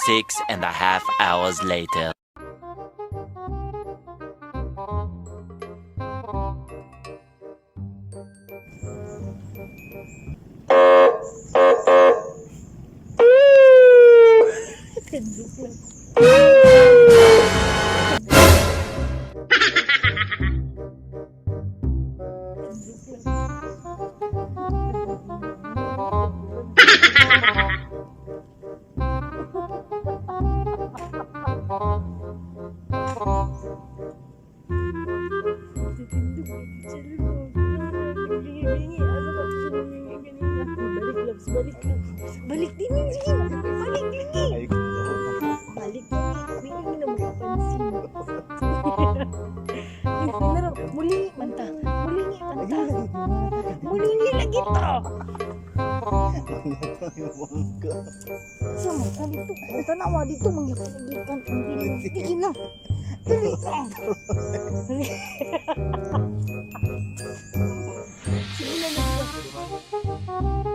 Six and a half hours later. Balik din eh. Balik din eh. Balik din eh. Hindi na makapansin. Muli manta. Muli ni manta. Muli ni lagi to. Sama ka dito. Manta na mo dito mangyakan. Sige na. Dali ka. Sige na.